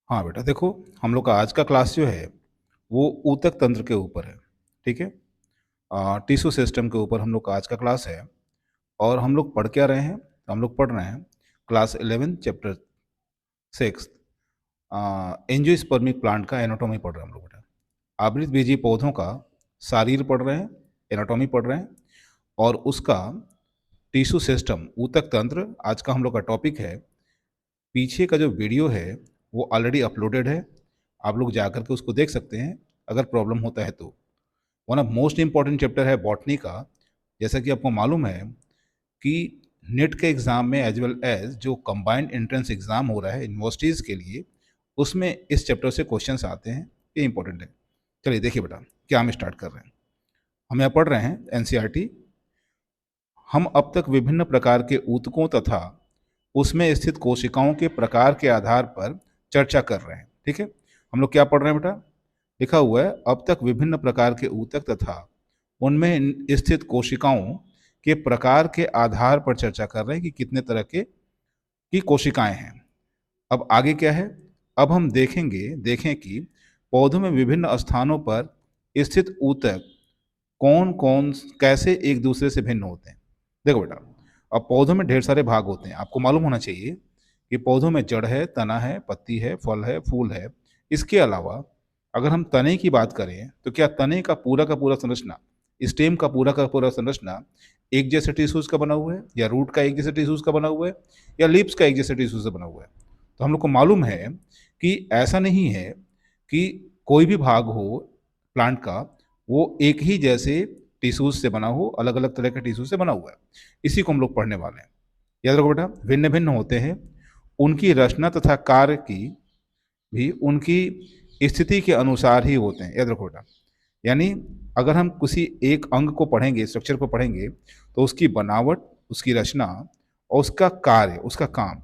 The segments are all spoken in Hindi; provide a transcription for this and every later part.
हाँ बेटा देखो, हम लोग का आज का क्लास जो है वो ऊतक तंत्र के ऊपर है। ठीक है। टिश्यू सिस्टम के ऊपर हम लोग का आज का क्लास है। और हम लोग पढ़ क्या रहे हैं? हम लोग पढ़ रहे हैं क्लास 11 चैप्टर 6 एंजियोस्पर्मिक प्लांट का एनाटॉमी पढ़ रहे हैं हम लोग बेटा। आवृत बीजी पौधों का शारीर पढ़ रहे हैं, एनाटॉमी पढ़ रहे हैं। और उसका टिश्यू सिस्टम ऊतक तंत्र आज का हम लोग का टॉपिक है। पीछे का जो वीडियो है वो ऑलरेडी अपलोडेड है, आप लोग जा कर के उसको देख सकते हैं अगर प्रॉब्लम होता है तो। One of most important chapter है बॉटनी का। जैसा कि आपको मालूम है कि नेट के एग्ज़ाम में एज वेल एज जो कंबाइंड एंट्रेंस एग्ज़ाम हो रहा है यूनिवर्सिटीज़ के लिए, उसमें इस चैप्टर से क्वेश्चंस आते हैं। ये इंपॉर्टेंट है। चलिए देखिए बेटा, क्या हम स्टार्ट कर रहे हैं। हम यहाँ पढ़ रहे हैं एनसीईआरटी। हम अब तक विभिन्न प्रकार के ऊतकों तथा उसमें स्थित कोशिकाओं के प्रकार के आधार पर चर्चा कर रहे हैं। ठीक है। हम लोग क्या पढ़ रहे हैं बेटा? लिखा हुआ है अब तक विभिन्न प्रकार के ऊतक तथा उनमें स्थित कोशिकाओं के प्रकार के आधार पर चर्चा कर रहे हैं कि कितने तरह के की कोशिकाएं हैं। अब आगे क्या है? अब हम देखें कि पौधों में विभिन्न स्थानों पर स्थित ऊतक कौन कौन कैसे एक दूसरे से भिन्न होते हैं। देखो बेटा, अब पौधों में ढेर सारे भाग होते हैं। आपको मालूम होना चाहिए कि पौधों में जड़ है, तना है, पत्ती है, फल है, फूल है। इसके अलावा अगर हम तने की बात करें तो क्या तने का पूरा संरचना, स्टेम का पूरा संरचना एक जैसे टिश्यूज का बना हुआ है, या रूट का एक जैसे टिश्यूज का बना हुआ है, या लिप्स का एक जैसे टिश्यूज से बना हुआ है? तो हम लोग को मालूम है कि ऐसा नहीं है कि कोई भी भाग हो प्लांट का वो एक ही जैसे टिश्यूज से बना हो, अलग अलग तरह के टिश्यूज से बना हुआ है। इसी को हम लोग पढ़ने वाले हैं। याद रखो बेटा, भिन्न भिन्न होते हैं। उनकी रचना तथा कार्य की भी उनकी स्थिति के अनुसार ही होते हैं। याद रखो बेटा, यानी अगर हम किसी एक अंग को पढ़ेंगे, स्ट्रक्चर को पढ़ेंगे, तो उसकी बनावट, उसकी रचना और उसका कार्य, उसका काम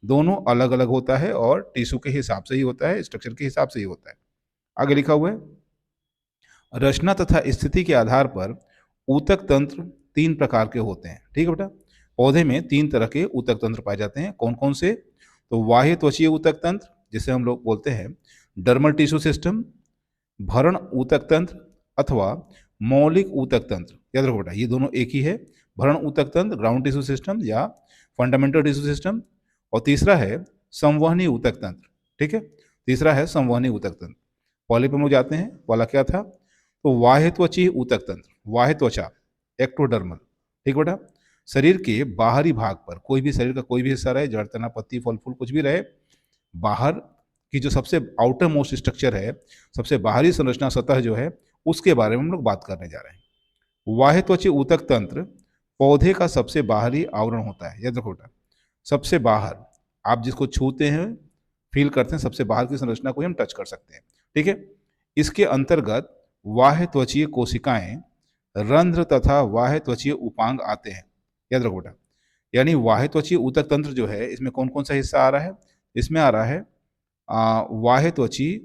दोनों अलग अलग होता है और टिश्यू के हिसाब से ही होता है, स्ट्रक्चर के हिसाब से ही होता है। आगे लिखा हुआ है रचना तथा स्थिति के आधार पर ऊतक तंत्र तीन प्रकार के होते हैं। ठीक है बेटा, पौधे में तीन तरह के ऊतक तंत्र पाए जाते हैं। कौन कौन से? तो बाह्य त्वचीय ऊतक तंत्र, जिसे हम लोग बोलते हैं डर्मल टिश्यू सिस्टम, भरण ऊतक तंत्र अथवा मौलिक ऊतक तंत्र। याद रखो बेटा, ये दोनों एक ही है। भरण ऊतक तंत्र ग्राउंड टिश्यू सिस्टम या फंडामेंटल टिश्यू सिस्टम, और तीसरा है संवहनी ऊतक तंत्र। ठीक है, तीसरा है संवहनी ऊतक तंत्र। पहले पे हम लोग जाते हैं, पहला क्या था? तो बाह्य त्वचीय ऊतक तंत्र, बाह्य त्वचा, एक्टोडर्मल। ठीक बेटा, शरीर के बाहरी भाग पर, कोई भी शरीर का कोई भी हिस्सा रहे, जड़, तना, पत्ती, फल फूल कुछ भी रहे, बाहर की जो सबसे आउटर मोस्ट स्ट्रक्चर है, सबसे बाहरी संरचना सतह जो है, उसके बारे में हम लोग बात करने जा रहे हैं। बाह्य त्वचीय ऊतक तंत्र पौधे का सबसे बाहरी आवरण होता है। याद रखो बेटा, सबसे बाहर आप जिसको छूते हैं, फील करते हैं, सबसे बाहर की संरचना को ही हम टच कर सकते हैं। ठीक है, इसके अंतर्गत बाह्य त्वचीय कोशिकाएं, रंध्र तथा बाह्य त्वचीय उपांग आते हैं। याद रखो बेटा, यानी बाह्य त्वचीय ऊतक तंत्र जो है, इसमें कौन कौन सा हिस्सा आ रहा है? इसमें आ रहा है बाह्य त्वचीय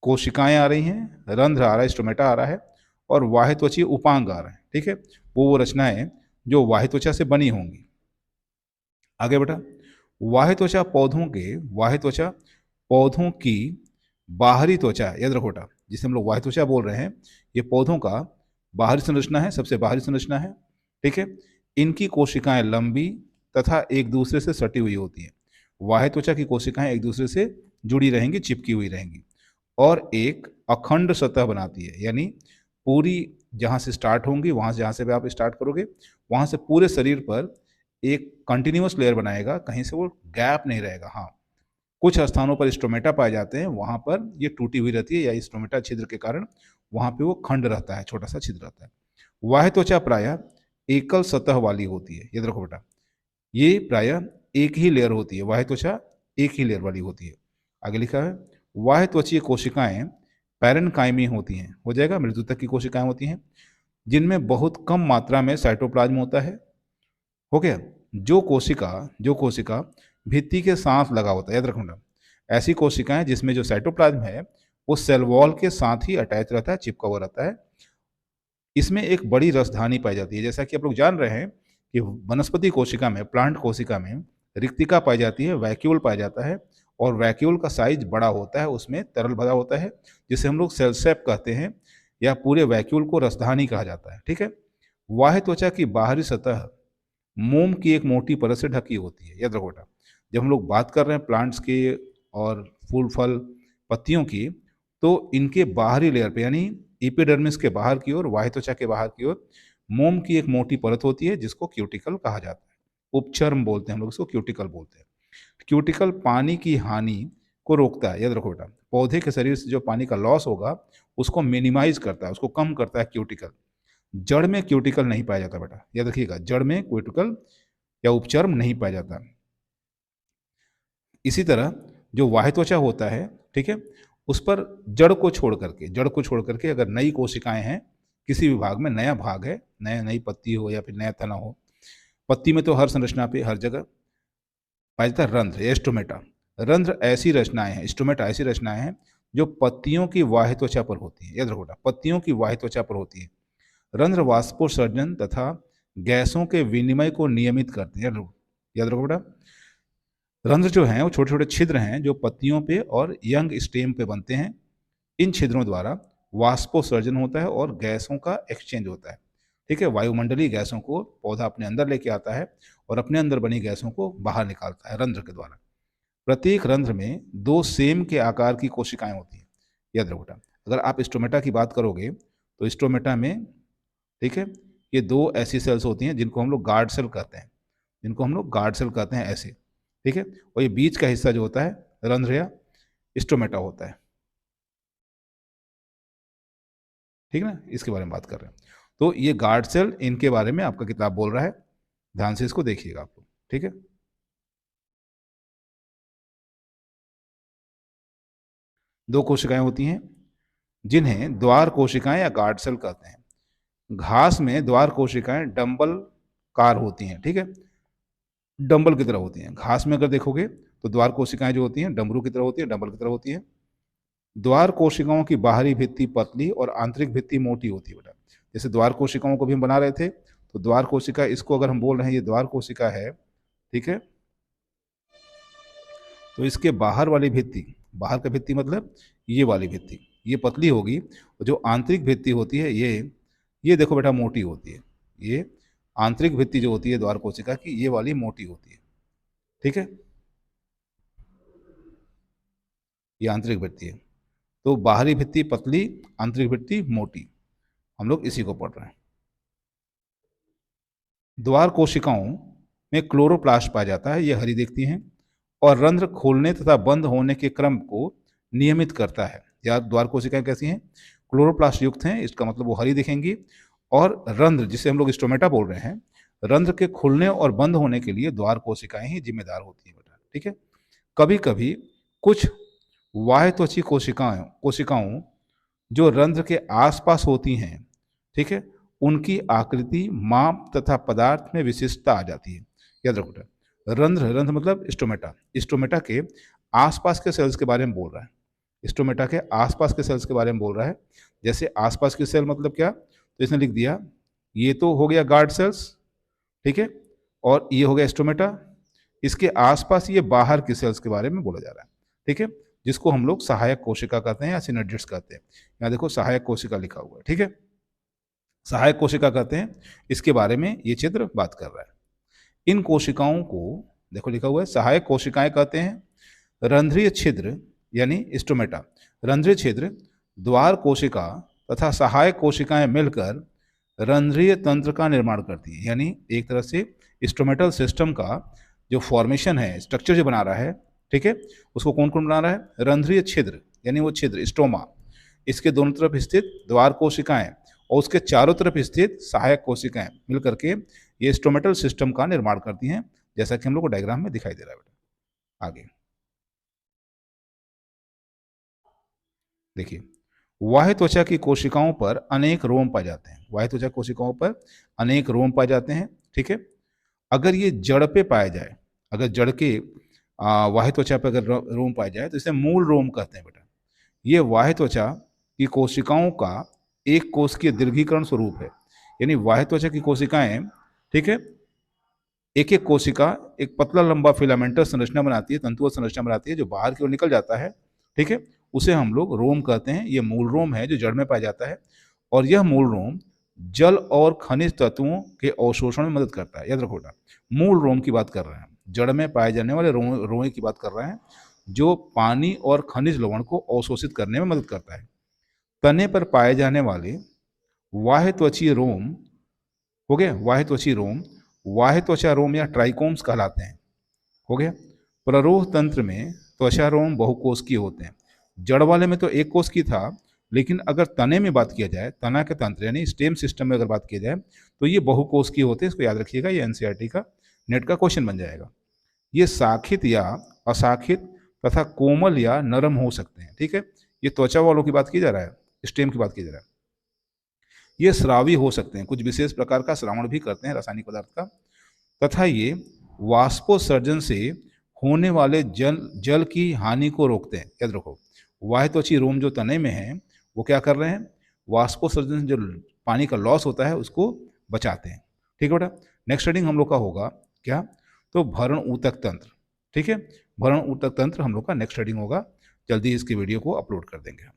कोशिकाएं आ रही हैं, रंध्र आ रहा है, स्टोमेटा आ रहा है, और बाह्य त्वचीय उपांग आ रहा है। ठीक है, वो रचनाएं जो बाह्य त्वचा से बनी होंगी। आगे बेटा, बाह्य त्वचा पौधों की बाहरी त्वचा है। याद रखो बेटा, जिसे हम लोग बाह्य त्वचा बोल रहे हैं, ये पौधों का बाहरी संरचना है, सबसे बाहरी संरचना है। ठीक है, इनकी कोशिकाएं लंबी तथा एक दूसरे से सटी हुई होती हैं। बाह्य त्वचा की कोशिकाएं एक दूसरे से जुड़ी रहेंगी, चिपकी हुई रहेंगी, और एक अखंड सतह बनाती है। यानी पूरी जहाँ से स्टार्ट होंगी, वहाँ से जहाँ से भी आप स्टार्ट करोगे, वहाँ से पूरे शरीर पर एक कंटिन्यूअस लेयर बनाएगा, कहीं से वो गैप नहीं रहेगा। हाँ, कुछ स्थानों पर स्टोमेटा पाए जाते हैं, वहाँ पर ये टूटी हुई रहती है, या स्टोमेटा छिद्र के कारण वहाँ पे वो खंड रहता है, छोटा सा छिद्र रहता है। बाह्य त्वचा प्रायः एकल सतह वाली होती है। याद रखो बेटा, ये प्रायः एक ही लेयर होती है, बाह्य त्वचा एक ही लेयर वाली होती है। आगे लिखा है बाह्य त्वचीय कोशिकाएं पैरेनकाइमी होती हैं, हो जाएगा, मृदुतक की कोशिकाएं होती हैं, जिनमें बहुत कम मात्रा में साइटोप्लाज्म होता है। हो गया, जो कोशिका भित्ति के साथ लगा होता है। याद रखना, ऐसी कोशिकाएं जिसमें जो साइटोप्लाज्म है वो सेल वॉल के साथ ही अटैच रहता है, चिपका हुआ रहता है। इसमें एक बड़ी रसधानी पाई जाती है। जैसा कि आप लोग जान रहे हैं कि वनस्पति कोशिका में, प्लांट कोशिका में रिक्तिका पाई जाती है, वैक्यूल पाया जाता है, और वैक्यूल का साइज बड़ा होता है, उसमें तरल भरा होता है, जिसे हम लोग सेल सेप कहते हैं, या पूरे वैक्यूल को रसधानी कहा जाता है। ठीक है। बाह्य त्वचा की बाहरी सतह मोम की एक मोटी परत से ढकी होती है। याद रखो बेटा, जब हम लोग बात कर रहे हैं प्लांट्स की और फूल फल पत्तियों की, तो इनके बाहरी लेयर पे यानी एपिडर्मिस के बाहर की ओर, बाह्य त्वचा के बाहर की ओर मोम की एक मोटी परत होती है, जिसको क्यूटिकल कहा जाता है। उपचर्म बोलते हैं हम लोग इसको, क्यूटिकल बोलते हैं। क्यूटिकल पानी की हानि को रोकता है। याद रखो बेटा, पौधे के शरीर से जो पानी का लॉस होगा उसको मिनिमाइज करता है, उसको कम करता है क्यूटिकल। जड़ में क्यूटिकल नहीं पाया जाता बेटा, याद रखिएगा, जड़ में क्यूटिकल या उपचर्म नहीं पाया जाता। इसी तरह जो बाह्य त्वचा होता है, ठीक है, उस पर जड़ को छोड़ करके अगर नई कोशिकाएं हैं, किसी भी भाग में नया भाग है, नई पत्ती हो या फिर नया तना हो, पत्ती में तो हर संरचना पे हर जगह पाया जाता है रंध्र या स्टोमेटा। रंध्र ऐसी रचनाएं हैं, स्टोमेटा ऐसी रचनाएं हैं जो पत्तियों की बाह्य त्वचा पर होती है। याद रखो बेटा, पत्तियों की बाह्य त्वचा पर होती है। रंध्र वाष्पोत्सर्जन तथा गैसों के विनिमय को नियमित करते हैं। याद रखो बेटा, रंध्र जो हैं वो छोटे छोटे छिद्र हैं जो पत्तियों पे और यंग स्टेम पे बनते हैं। इन छिद्रों द्वारा वाष्पोत्सर्जन होता है और गैसों का एक्सचेंज होता है। ठीक है, वायुमंडलीय गैसों को पौधा अपने अंदर लेके आता है और अपने अंदर बनी गैसों को बाहर निकालता है रंध्र के द्वारा। प्रत्येक रंध्र में दो सेम के आकार की कोशिकाएं होती हैं। याद रखो बेटा, अगर आप स्टोमेटा की बात करोगे तो स्टोमेटा में, ठीक है, ये दो ऐसी सेल्स होती हैं जिनको हम लोग गार्ड सेल कहते हैं, ऐसे। ठीक है, और ये बीच का हिस्सा जो होता है रंध्र या स्टोमेटा होता है। ठीक है ना, इसके बारे में बात कर रहे हैं। तो ये गार्ड सेल, इनके बारे में आपका किताब बोल रहा है, ध्यान से इसको देखिएगा आप लोग। ठीक है, दो कोशिकाएं होती हैं जिन्हें द्वार कोशिकाएं या गार्ड सेल कहते हैं। घास में द्वार कोशिकाएं डंबल कार होती हैं। ठीक है, डंबल की तरह होती हैं। घास में अगर देखोगे तो द्वार कोशिकाएं जो होती हैं डमरू की तरह होती हैं, डंबल की तरह होती हैं। द्वार कोशिकाओं की बाहरी भित्ति पतली और आंतरिक भित्ति मोटी होती है बेटा। जैसे द्वार कोशिकाओं को भी हम बना रहे थे, तो द्वार कोशिका, इसको अगर हम बोल रहे हैं ये द्वार कोशिका है, ठीक है, तो इसके बाहर वाली भित्ति, बाहर का भित्ति मतलब ये वाली भित्ति, ये पतली होगी, और जो आंतरिक भित्ति होती है ये देखो बेटा मोटी होती है। ये आंतरिक भित्ति जो होती है द्वार कोशिका की, ये वाली मोटी होती है। ठीक है, ये आंतरिक भित्ति है। तो बाहरी भित्ति पतली, आंतरिक भित्ति मोटी, हम लोग इसी को पढ़ रहे हैं। द्वार कोशिकाओं में क्लोरोप्लास्ट पाया जाता है, ये हरी दिखती हैं, और रंध्र खोलने तथा बंद होने के क्रम को नियमित करता है। या द्वार कोशिकाएं कैसी हैं, क्लोरोप्लास्ट युक्त हैं, इसका मतलब वो हरी दिखेंगी। और रंध्र, जिसे हम लोग स्टोमेटा बोल रहे हैं, रंध्र के खुलने और बंद होने के लिए द्वार कोशिकाएं ही जिम्मेदार होती हैं बेटा। ठीक है, कभी कभी कुछ बाह्य त्वची कोशिकाओं जो रंध्र के आसपास होती हैं, ठीक है, उनकी आकृति, माप तथा पदार्थ में विशिष्टता आ जाती है। याद रखो बेटा, रंध्र, रंध्र मतलब स्टोमेटा, स्टोमेटा के आसपास के सेल्स के बारे में बोल रहा है। स्टोमेटा के आसपास के सेल्स के बारे में बोल रहा है। जैसे आसपास के सेल मतलब क्या, तो इसने लिख दिया, ये तो हो गया गार्ड सेल्स, ठीक है, और ये हो गया स्टोमेटा। इसके आसपास ये बाहर के सेल्स के बारे में बोला जा रहा है। ठीक है, जिसको हम लोग सहायक कोशिका कहते हैं या सिनर्जिड्स कहते हैं। यहाँ देखो सहायक कोशिका लिखा हुआ है। ठीक है, सहायक कोशिका कहते हैं, इसके बारे में ये चित्र बात कर रहा है। इन कोशिकाओं को देखो लिखा हुआ है सहायक कोशिकाएं कहते हैं। रंध्रीय छिद्र यानी स्टोमेटा, रंध्रीय छिद्र, द्वार कोशिका तथा सहायक कोशिकाएं मिलकर रंध्रीय तंत्र का निर्माण करती है। यानी एक तरह से स्टोमेटल सिस्टम का जो फॉर्मेशन है, स्ट्रक्चर जो बना रहा है, ठीक है, उसको कौन कौन बना रहा है, रंध्रीय छिद्र यानी वो छिद्र स्टोमा, इसके दोनों तरफ स्थित द्वार कोशिकाएं और उसके चारों तरफ स्थित सहायक कोशिकाएं मिलकर के ये स्टोमेटल सिस्टम का निर्माण करती हैं, जैसा कि हम लोग को डायग्राम में दिखाई दे रहा है बेटा। आगे देखिए, बाह्य त्वचा की कोशिकाओं पर अनेक रोम पाए जाते हैं। बाह्य त्वचा कोशिकाओं पर अनेक रोम पाए जाते हैं। ठीक है, अगर ये जड़ पे पाया जाए, अगर जड़ के बाह्य त्वचा पर अगर रोम पाया जाए तो इसे मूल रोम कहते हैं बेटा। ये बाह्य त्वचा की कोशिकाओं का एक कोशिकीय दीर्घीकरण स्वरूप है। यानी बाह्य त्वचा की कोशिकाएं, ठीक है, एक एक कोशिका एक पतला लंबा फिलामेंटस संरचना बनाती है, तंतुओं संरचना बनाती है, जो बाहर की ओर निकल जाता है। ठीक है, उसे हम लोग रोम कहते हैं। ये मूल रोम है जो जड़ में पाया जाता है, और यह मूल रोम जल और खनिज तत्वों के अवशोषण में मदद करता है। याद रखो बेटा, मूल रोम की बात कर रहे हैं, जड़ में पाए जाने वाले रोए की बात कर रहे हैं, जो पानी और खनिज लवण को अवशोषित करने में मदद करता है। तने पर पाए जाने वाले बाह्य त्वचीय रोम, हो गया बाह्य त्वचीय रोम, बाह्य त्वचा रोम या ट्राइकोम्स कहलाते हैं। हो गया। प्ररोह तंत्र में त्वचा रोम बहुकोशिकीय होते हैं। जड़ वाले में तो एक कोश की था, लेकिन अगर तने में बात किया जाए, तना के तंत्र यानी स्टेम सिस्टम में अगर बात की जाए, तो ये बहुकोशिकीय होते हैं। इसको याद रखिएगा, ये एनसीईआरटी का नेट का क्वेश्चन बन जाएगा। ये शाखित या अशाखित तथा कोमल या नरम हो सकते हैं। ठीक है, ये त्वचा वालों की बात की जा रहा है, स्टेम की बात की जा रहा है। ये स्रावी हो सकते हैं, कुछ विशेष प्रकार का श्रावण भी करते हैं रासायनिक पदार्थ का, तथा ये वाष्पोत्सर्जन से होने वाले जल की हानि को रोकते हैं। याद रखो, बाह्य त्वचीय रोम जो तने में है वो क्या कर रहे हैं, वाष्पोत्सर्जन से जो पानी का लॉस होता है उसको बचाते हैं। ठीक है बेटा, नेक्स्ट रीडिंग हम लोग का होगा क्या, तो भरण ऊतक तंत्र। ठीक है, भरण ऊतक तंत्र हम लोग का नेक्स्ट रीडिंग होगा, जल्दी इसकी वीडियो को अपलोड कर देंगे हम।